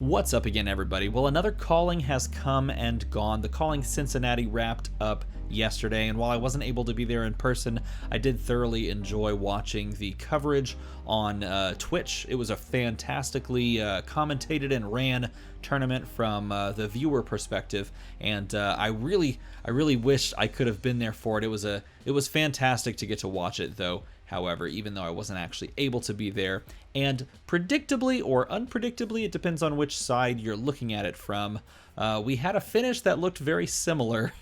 What's up again, everybody? Well, another calling has come and gone. The Calling Cincinnati wrapped up yesterday, and while I wasn't able to be there in person, I did thoroughly enjoy watching the coverage on Twitch. It was a fantastically commentated and ran tournament from the viewer perspective, and I really wished I could have been there for it. It was fantastic to get to watch it, though. However, even though I wasn't actually able to be there, and predictably or unpredictably, it depends on which side you're looking at it from, we had a finish that looked very similar,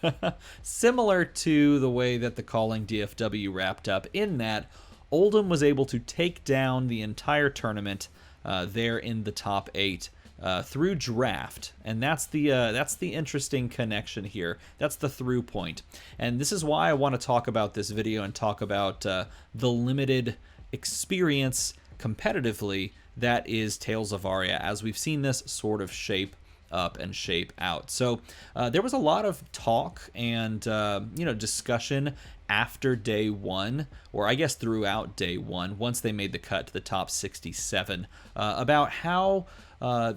similar to the way that the Calling DFW wrapped up, in that Oldham was able to take down the entire tournament there in the top 8. Through draft, and that's the interesting connection here. That's the through point, and this is why I want to talk about this video and talk about the limited experience competitively that is Tales of Aria, as we've seen this sort of shape up and shape out. So there was a lot of talk and discussion after day one, or I guess throughout day one, once they made the cut to the top 67, about how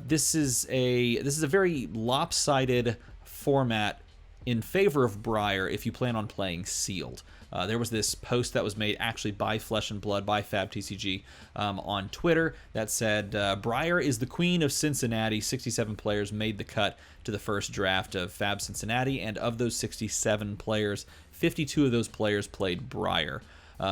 this is a very lopsided format in favor of Briar if you plan on playing sealed. There was this post that was made actually by Flesh and Blood, by Fab TCG, on Twitter that said, Briar is the queen of Cincinnati. 67 players made the cut to the first draft of Fab Cincinnati, and of those 67 players, 52 of those players played Briar.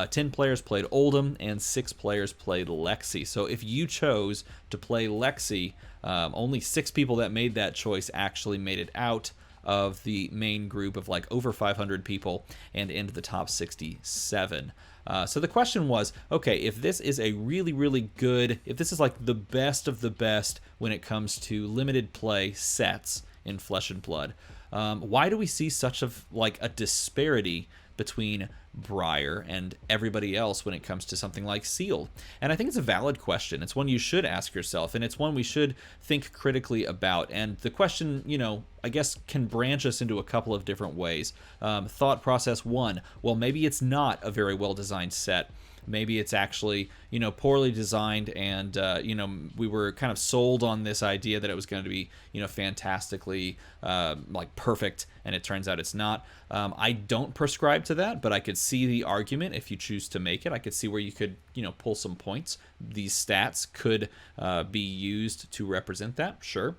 10 players played Oldham, and 6 players played Lexi. So if you chose to play Lexi, only 6 people that made that choice actually made it out of the main group of like over 500 people and into the top 67. So the question was, okay, if this is a really good, if this is like the best of the best when it comes to limited play sets in Flesh and Blood, why do we see such of like a disparity between Briar and everybody else when it comes to something like sealed? And I think it's a valid question. It's one you should ask yourself, and it's one we should think critically about. And the question, I guess can branch us into a couple of different ways. Thought process 1, well, maybe it's not a very well designed set. Maybe it's actually, poorly designed, and, we were kind of sold on this idea that it was going to be, fantastically, like perfect, and it turns out it's not. I don't prescribe to that, but I could see the argument if you choose to make it. I could see where you could, pull some points. These stats could be used to represent that, sure.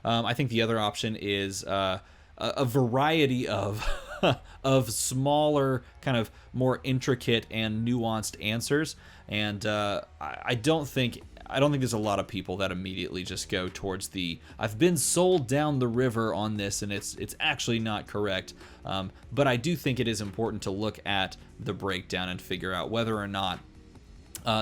I think the other option is a variety of of smaller, kind of more intricate and nuanced answers, and I don't think there's a lot of people that immediately just go towards the I've been sold down the river on this and it's actually not correct. But I do think it is important to look at the breakdown and figure out whether or not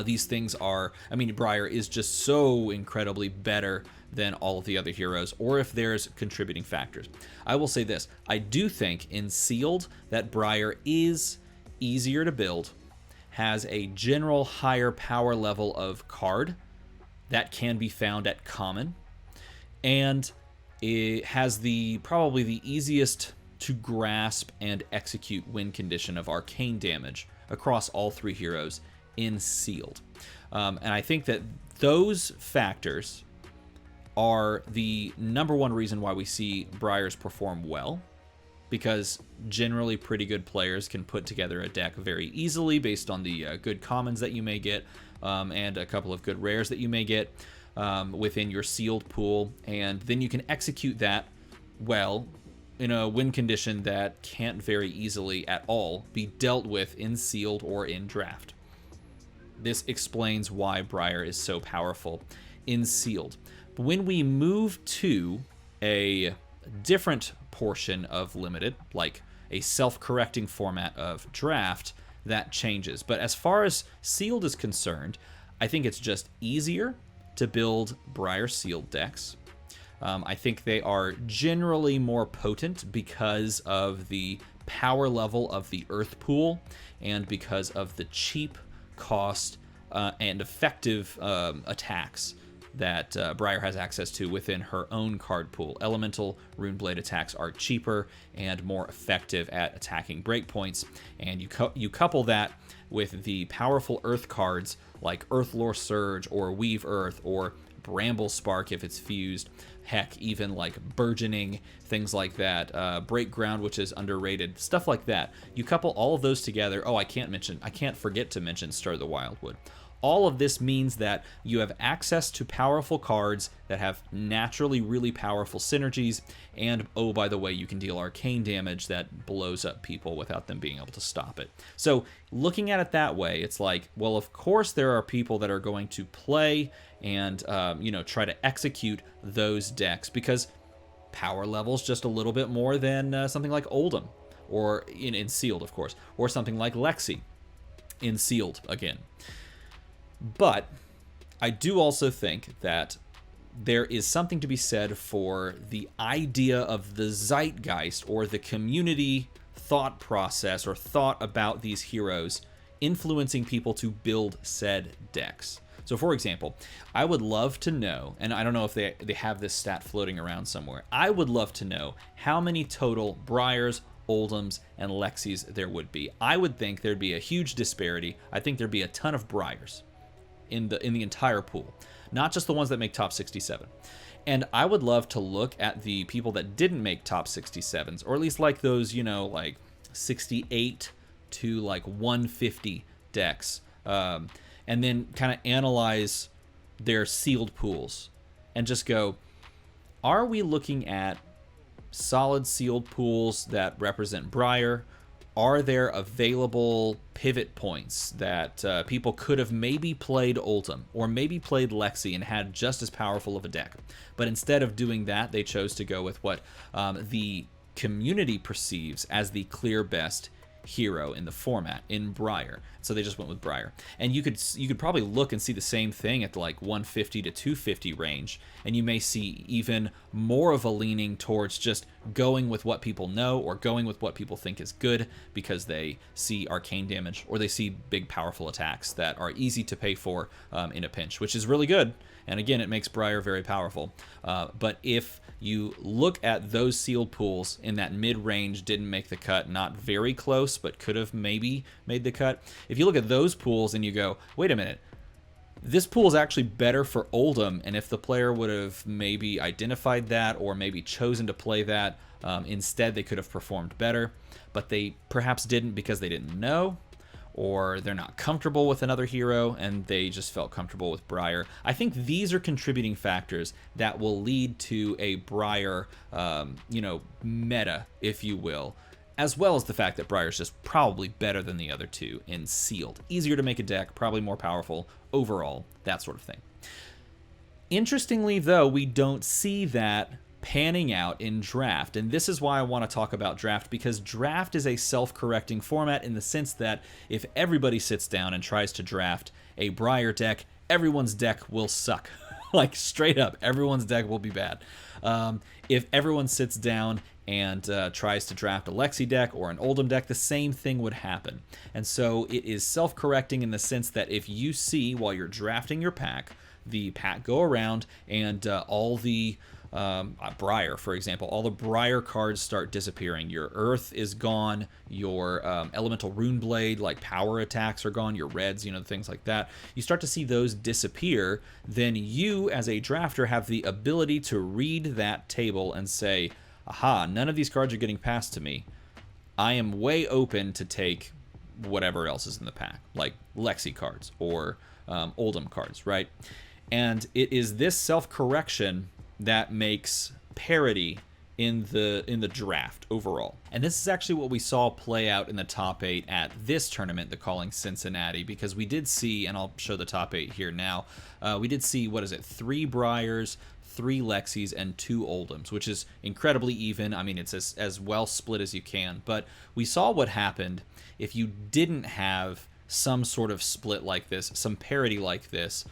these things are, Briar is just so incredibly better than all of the other heroes, or if there's contributing factors. I will say this, I do think in sealed that Briar is easier to build, has a general higher power level of card that can be found at common, and it has probably the easiest to grasp and execute win condition of arcane damage across all 3 heroes in sealed. And I think that those factors are the number one reason why we see Briars perform well, because generally pretty good players can put together a deck very easily based on the good commons that you may get, and a couple of good rares that you may get within your sealed pool, and then you can execute that well in a win condition that can't very easily at all be dealt with in sealed or in draft. This explains why Briar is so powerful in sealed. But when we move to a different portion of limited, like a self-correcting format of draft, that changes. But as far as sealed is concerned, I think it's just easier to build Briar sealed decks. I think they are generally more potent because of the power level of the Earth Pool and because of the cheap cost and effective attacks that Briar has access to within her own card pool. Elemental Runeblade attacks are cheaper and more effective at attacking breakpoints, and you couple that with the powerful Earth cards like Earthlore Surge or Weave Earth or Bramble Spark if it's fused, heck, even like Burgeoning, things like that, Break Ground, which is underrated, stuff like that. You couple all of those together. Oh, I can't forget to mention Stir the Wildwood. All of this means that you have access to powerful cards that have naturally really powerful synergies, and oh, by the way, you can deal arcane damage that blows up people without them being able to stop it. So looking at it that way, it's like, well, of course there are people that are going to play and try to execute those decks because power level's just a little bit more than something like Oldhim, or in Sealed, of course, or something like Lexi in Sealed again. But I do also think that there is something to be said for the idea of the zeitgeist or the community thought process or thought about these heroes influencing people to build said decks. So for example, I would love to know, and I don't know if they have this stat floating around somewhere, I would love to know how many total Briars, Oldhims, and Lexis there would be. I would think there'd be a huge disparity. I think there'd be a ton of Briars in the entire pool, not just the ones that make top 67. And I would love to look at the people that didn't make top 67s, or at least like those, like 68 to like 150 decks, and then kind of analyze their sealed pools and just go, are we looking at solid sealed pools that represent Briar? Are there available pivot points that people could have maybe played Oldhim or maybe played Lexi and had just as powerful of a deck? But instead of doing that, they chose to go with what the community perceives as the clear best hero in the format in Briar. So they just went with Briar. And you could probably look and see the same thing at the like 150 to 250 range, and you may see even more of a leaning towards just going with what people know or going with what people think is good because they see arcane damage or they see big powerful attacks that are easy to pay for in a pinch, which is really good. And again, it makes Briar very powerful. But if you look at those sealed pools in that mid-range, didn't make the cut, not very close, but could have maybe made the cut. If you look at those pools and you go, wait a minute, this pool is actually better for Oldhim, and if the player would have maybe identified that or maybe chosen to play that, instead they could have performed better, but they perhaps didn't because they didn't know, or they're not comfortable with another hero and they just felt comfortable with Briar. I think these are contributing factors that will lead to a Briar, meta, if you will, as well as the fact that Briar's just probably better than the other two in Sealed. Easier to make a deck, probably more powerful overall, that sort of thing. Interestingly, though, we don't see that panning out in Draft, and this is why I want to talk about Draft, because Draft is a self-correcting format in the sense that if everybody sits down and tries to draft a Briar deck, everyone's deck will suck. Like straight up, everyone's deck will be bad. If everyone sits down and tries to draft a Lexi deck or an Oldhim deck, the same thing would happen. And so it is self-correcting in the sense that if you see while you're drafting your pack, the pack go around and all the Briar, for example, all the Briar cards start disappearing. Your Earth is gone, your Elemental Rune Blade, like power attacks are gone, your reds, things like that. You start to see those disappear, then you as a drafter have the ability to read that table and say, aha, none of these cards are getting passed to me. I am way open to take whatever else is in the pack, like Lexi cards or Oldhim cards, right? And it is this self-correction that makes parity in the draft overall. And this is actually what we saw play out in the top 8 at this tournament, the Calling Cincinnati, because we did see, and I'll show the top 8 here now, we did see, 3 Briars, 3 Lexis, and 2 Oldhims, which is incredibly even. I mean, it's as well split as you can. But we saw what happened if you didn't have some sort of split like this, some parity like this.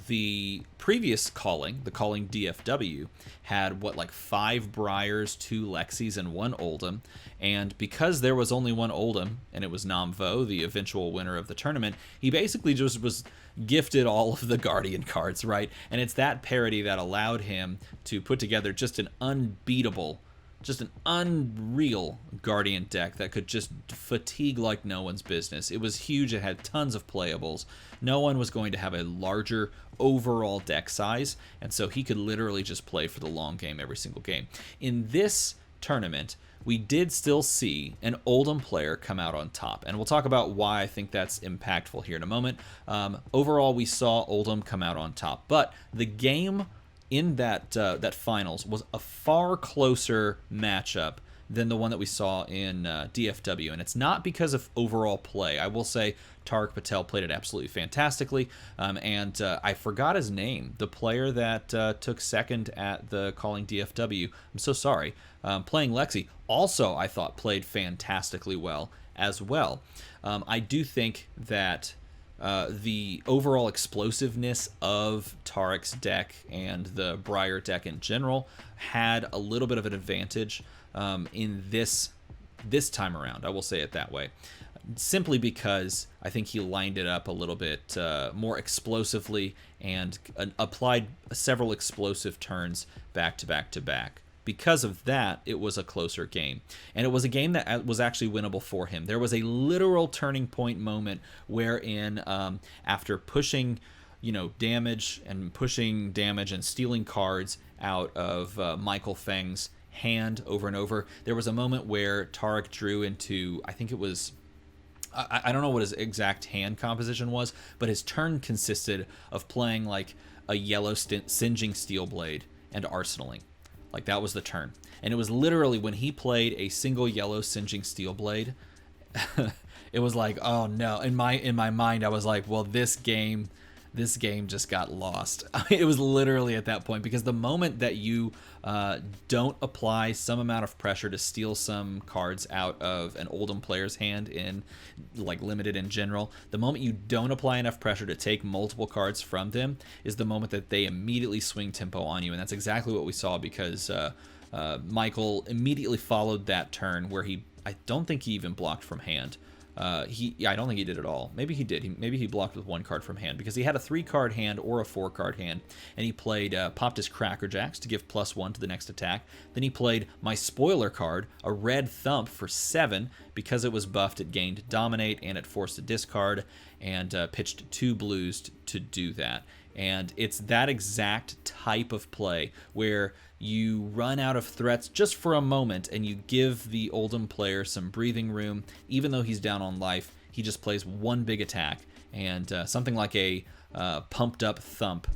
The previous Calling, the Calling DFW, had 5 Briars, 2 Lexis, and 1 Oldhim. And because there was only 1 Oldhim, and it was Namvo, the eventual winner of the tournament, he basically just was gifted all of the Guardian cards, right? And it's that parity that allowed him to put together just an unbeatable just an unreal Guardian deck that could just fatigue like no one's business. It was huge. It had tons of playables. No one was going to have a larger overall deck size, and so he could literally just play for the long game every single game. In this tournament, we did still see an Oldhim player come out on top, and we'll talk about why I think that's impactful here in a moment. Overall, we saw Oldhim come out on top, but the game in that finals was a far closer matchup than the one that we saw in DFW, and it's not because of overall play. I will say Tariq Patel played it absolutely fantastically, and I forgot his name, the player that took second at the Calling DFW. I'm so sorry. Playing Lexi also, I thought, played fantastically well as well. I do think that the overall explosiveness of Tariq's deck and the Briar deck in general had a little bit of an advantage in this time around. I will say it that way, simply because I think he lined it up a little bit more explosively and applied several explosive turns back to back to back. Because of that, it was a closer game. And it was a game that was actually winnable for him. There was a literal turning point moment wherein after pushing, damage and stealing cards out of Michael Feng's hand over and over, there was a moment where Tariq drew into, I think it was, I don't know what his exact hand composition was, but his turn consisted of playing like a yellow singeing steel blade and arsenaling. Like, that was the turn. And it was literally when he played a single yellow singeing steel blade, it was like, oh no. In my mind, I was like, well, this game just got lost. It was literally at that point, because the moment that you don't apply some amount of pressure to steal some cards out of an Oldhim player's hand in like limited in general, the moment you don't apply enough pressure to take multiple cards from them is the moment that they immediately swing tempo on you. And that's exactly what we saw, because Michael immediately followed that turn where I don't think he even blocked from hand. I don't think he did at all. Maybe he did. Maybe he blocked with one card from hand, because he had a 3-card hand or a 4-card hand, and he played popped his Cracker Jacks to give +1 to the next attack. Then he played my spoiler card, a red Thump for 7, because it was buffed. It gained Dominate and it forced a discard, and pitched 2 blues to do that. And it's that exact type of play where you run out of threats just for a moment and you give the Oldhim player some breathing room. Even though he's down on life, he just plays one big attack, and something like a pumped up Thump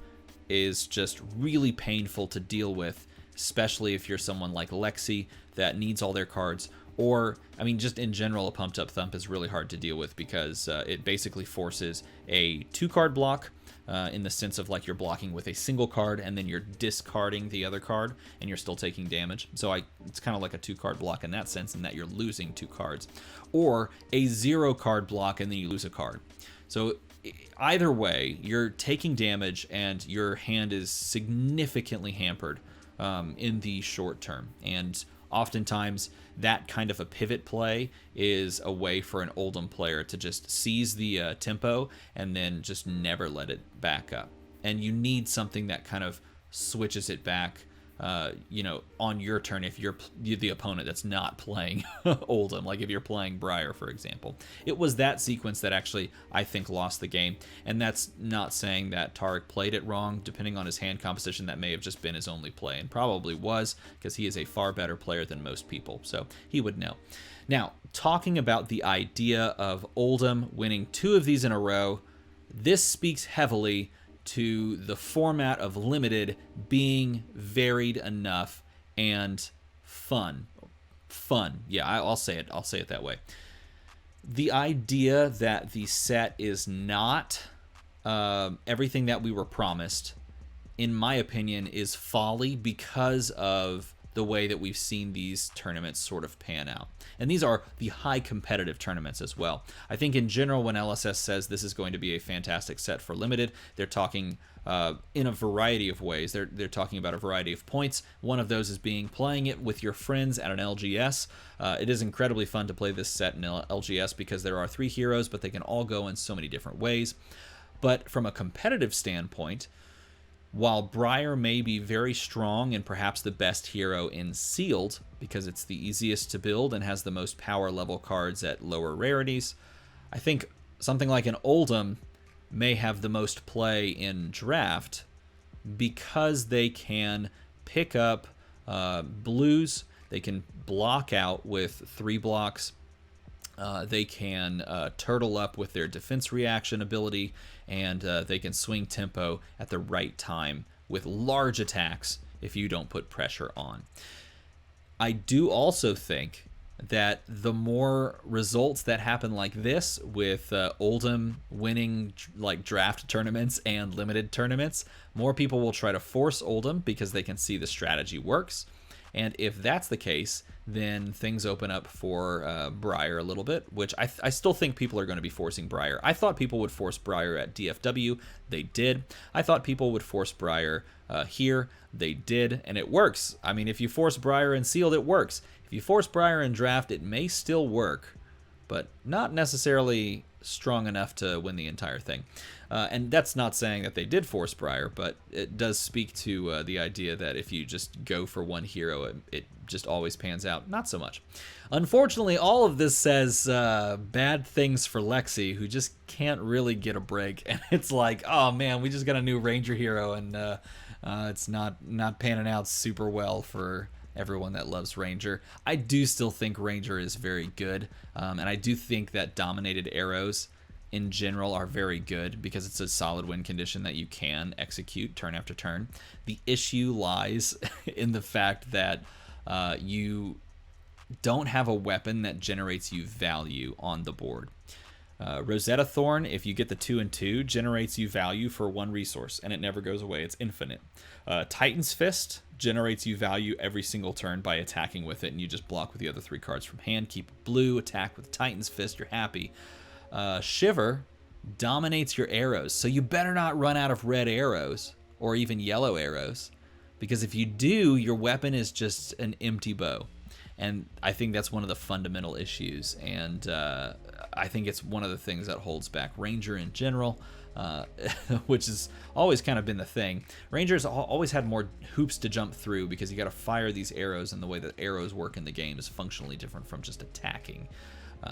is just really painful to deal with, especially if you're someone like Lexi that needs all their cards. Or, I mean, just in general, a pumped up Thump is really hard to deal with, because it basically forces a 2-card block, in the sense of like you're blocking with a single card and then you're discarding the other card and you're still taking damage. So it's kind of like a 2-card block in that sense, in that you're losing 2 cards. Or a 0-card block and then you lose a card. So either way, you're taking damage and your hand is significantly hampered in the short term. And oftentimes that kind of a pivot play is a way for an Oldhim player to just seize the tempo and then just never let it back up. And you need something that kind of switches it back, on your turn if you're the opponent that's not playing Oldhim, like if you're playing Briar, for example. It was that sequence that actually, I think, lost the game. And that's not saying that Tariq played it wrong. Depending on his hand composition, that may have just been his only play, and probably was, because he is a far better player than most people, so he would know. Now, talking about the idea of Oldhim winning 2 of these in a row, this speaks heavily to the format of Limited being varied enough and fun. Yeah, I'll say it that way. The idea that the set is not everything that we were promised, in my opinion, is folly, because of the way that we've seen these tournaments sort of pan out. And these are the high competitive tournaments as well. I think in general, when LSS says this is going to be a fantastic set for Limited, they're talking in a variety of ways. They're talking about a variety of points. One of those is playing it with your friends at an LGS. It is incredibly fun to play this set in LGS, because there are 3 heroes, but they can all go in so many different ways. But from a competitive standpoint, while Briar may be very strong and perhaps the best hero in Sealed, because it's the easiest to build and has the most power level cards at lower rarities, I think something like an Oldhim may have the most play in Draft because they can pick up blues, they can block out with 3 blocks, they can turtle up with their defense reaction ability, and they can swing tempo at the right time with large attacks if you don't put pressure on. I do also think that the more results that happen like this, with Oldhim winning like draft tournaments and limited tournaments, more people will try to force Oldhim because they can see the strategy works. And if that's the case, then things open up for Briar a little bit, which I still think people are going to be forcing Briar. I thought people would force Briar at DFW. They did. I thought people would force Briar here. They did, and it works. I mean, if you force Briar in Sealed, it works. If you force Briar in Draft, it may still work, but not necessarily strong enough to win the entire thing. And that's not saying that they did force Briar, but it does speak to the idea that if you just go for one hero, it just always pans out. Not so much. Unfortunately, all of this says bad things for Lexi, who just can't really get a break. And it's like, oh man, we just got a new Ranger hero, and it's not panning out super well for everyone that loves Ranger. I do still think Ranger is very good, and I do think that dominated arrows in general are very good because it's a solid win condition that you can execute turn after turn. The issue lies in the fact that you don't have a weapon that generates you value on the board. Rosetta Thorn, if you get the 2 and 2, generates you value for 1 resource, and it never goes away. It's infinite. Titan's Fist generates you value every single turn by attacking with it, and you just block with the other 3 cards from hand. Keep blue, attack with Titan's Fist, you're happy. Shiver dominates your arrows, so you better not run out of red arrows or even yellow arrows, because if you do, your weapon is just an empty bow. And I think that's one of the fundamental issues, and I think it's one of the things that holds back Ranger in general, which has always kind of been the thing. Ranger's always had more hoops to jump through because you got to fire these arrows, and the way that arrows work in the game is functionally different from just attacking.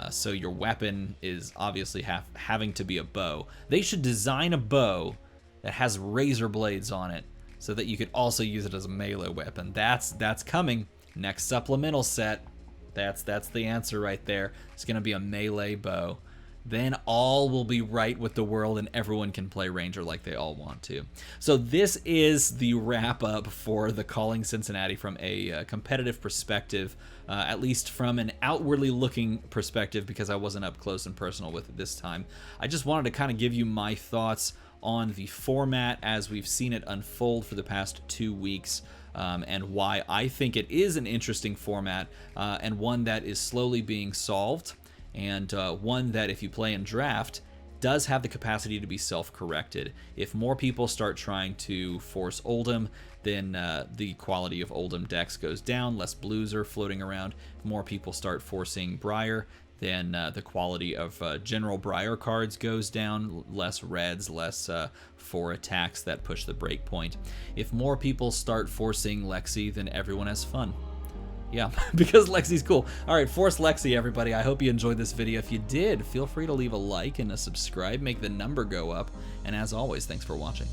So your weapon is obviously having to be a bow. They should design a bow that has razor blades on it so that you could also use it as a melee weapon. That's coming. Next supplemental set, that's the answer right there. It's going to be a melee bow. Then all will be right with the world and everyone can play Ranger like they all want to. So this is the wrap up for the Calling Cincinnati from a competitive perspective, at least from an outwardly looking perspective, because I wasn't up close and personal with it this time. I just wanted to kind of give you my thoughts on the format as we've seen it unfold for the past 2 weeks. And why I think it is an interesting format, and one that is slowly being solved, and one that if you play in Draft does have the capacity to be self-corrected. If more people start trying to force Oldhim, then the quality of Oldhim decks goes down, less blues are floating around. If more people start forcing Briar, then the quality of general Briar cards goes down, less reds, less 4 attacks that push the break point. If more people start forcing Lexi, then everyone has fun. Yeah, because Lexi's cool. All right, force Lexi, everybody. I hope you enjoyed this video. If you did, feel free to leave a like and a subscribe, make the number go up. And as always, thanks for watching.